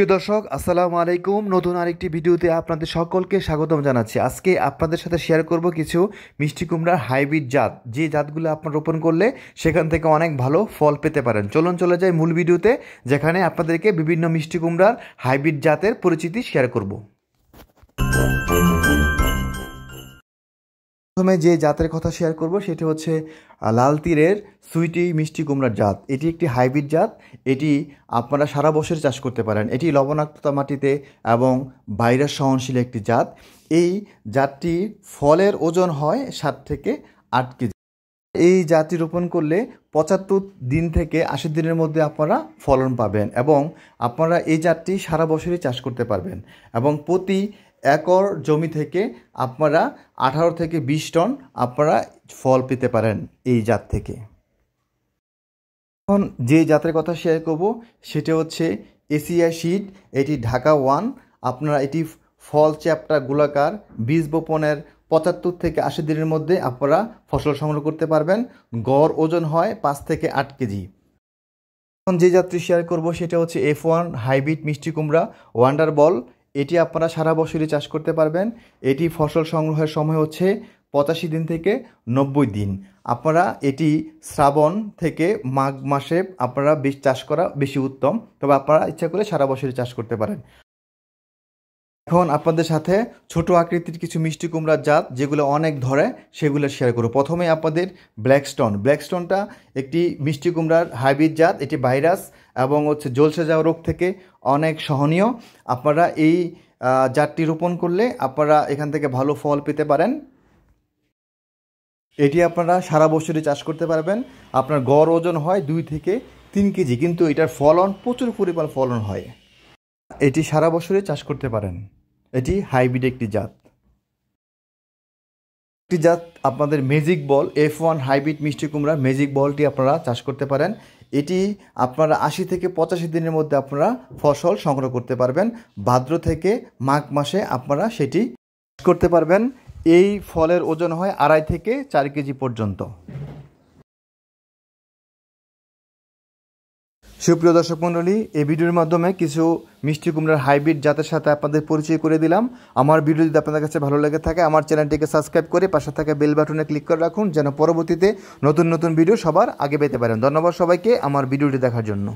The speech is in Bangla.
প্রিয় দর্শক, আসসালামু আলাইকুম। নতুন আরেকটি ভিডিওতে আপনাদের সকলকে স্বাগতম জানাচ্ছি। আজকে আপনাদের সাথে শেয়ার করব কিছু মিষ্টি কুমড়ার হাইব্রিড জাত, যে জাতগুলো আপনার রোপণ করলে সেখান থেকে অনেক ভালো ফল পেতে পারেন। চলে যাই মূল ভিডিওতে, যেখানে আপনাদেরকে বিভিন্ন মিষ্টি কুমড়ার হাইব্রিড জাতের পরিচিতি শেয়ার করব। প্রথমে যে জাতের কথা শেয়ার করব সেটি হচ্ছে লাল তীরের সুইটি মিষ্টি কুমড়ার জাত। এটি একটি হাইব্রিড জাত। এটি আপনারা সারা বছর চাষ করতে পারেন। এটি লবণাক্ততা মাটিতে এবং ভাইরাস সহনশীল একটি জাত। এই জাতটি ফলের ওজন হয় 7 থেকে 8 কেজি। এই জাতটি রোপণ করলে 75 দিন থেকে 80 দিনের মধ্যে আপনারা ফলন পাবেন এবং আপনারা এই জাতটি সারা বছরই চাষ করতে পারবেন এবং প্রতি একর জমি থেকে আপনারা 18 থেকে 20 টন আপনারা ফল পেতে পারেন এই জাত থেকে। এখন যে জাতের কথা শেয়ার করব সেটা হচ্ছে এশিয়া সিড। এটি ঢাকা 1। আপনারা এটি ফল চ্যাপ্টা গোলাকার, বীজ বপনের 75 থেকে 80 দিনের মধ্যে আপনারা ফসল সংগ্রহ করতে পারবেন। গড় ওজন হয় 5 থেকে 8 কেজি। এখন যে জাতটি শেয়ার করব সেটা হচ্ছে F1 হাইব্রিড মিষ্টি কুমড়া ওয়ান্ডার বল। এটি আপনারা সারা বছরই চাষ করতে পারবেন। এটি ফসল সংগ্রহের সময় হচ্ছে 85 দিন থেকে 90 দিন। আপনারা এটি শ্রাবণ থেকে মাঘ মাসে আপনারা চাষ করা বেশি উত্তম, তবে আপনারা ইচ্ছা করে সারা বছরই চাষ করতে পারেন। এখন আপনাদের সাথে ছোট আকৃতির কিছু মিষ্টি কুমড়ার জাত যেগুলো অনেক ধরে সেগুলো শেয়ার করব। প্রথমে আপনাদের ব্ল্যাকস্টোনটা একটি মিষ্টি কুমড়ার হাইব্রিড জাত। এটি ভাইরাস এবং ঝলসে যাওয়া রোগ থেকে অনেক সহনীয়। আপনারা এই জাতটি রোপণ করলে আপনারা এখান থেকে ভালো ফল পেতে পারেন। এটি আপনারা সারা বছরই চাষ করতে পারবেন। আপনার গড় ওজন হয় 2 থেকে 3 কেজি, কিন্তু এটার ফলন প্রচুর পরিমাণ ফলন হয়। এটি সারা বছরই চাষ করতে পারেন। এটি হাইব্রিড একটি জাত। একটি জাত আপনাদের ম্যাজিক বল, F1 হাইব্রিড মিষ্টি কুমড়া ম্যাজিক বলটি আপনারা চাষ করতে পারেন। এটি আপনারা 80 থেকে 85 দিনের মধ্যে আপনারা ফসল সংগ্রহ করতে পারবেন। ভাদ্র থেকে মাঘ মাসে আপনারা সেটি চাষ করতে পারবেন। এই ফলের ওজন হয় 2.5 থেকে 4 কেজি পর্যন্ত। সুপ্রিয় দর্শক মণ্ডলী, এই ভিডিওর মাধ্যমে কিছু মিষ্টি কুমড়ার হাইব্রিড জাতের সাথে আপনাদের পরিচয় করে দিলাম। আমার ভিডিও যদি আপনাদের কাছে ভালো লেগে থাকে আমার চ্যানেলটিকে সাবস্ক্রাইব করে পাশে থাকা বেল বাটনে ক্লিক করে রাখুন, যেন পরবর্তীতে নতুন নতুন ভিডিও সবার আগে পেতে পারেন। ধন্যবাদ সবাইকে আমার ভিডিওটি দেখার জন্য।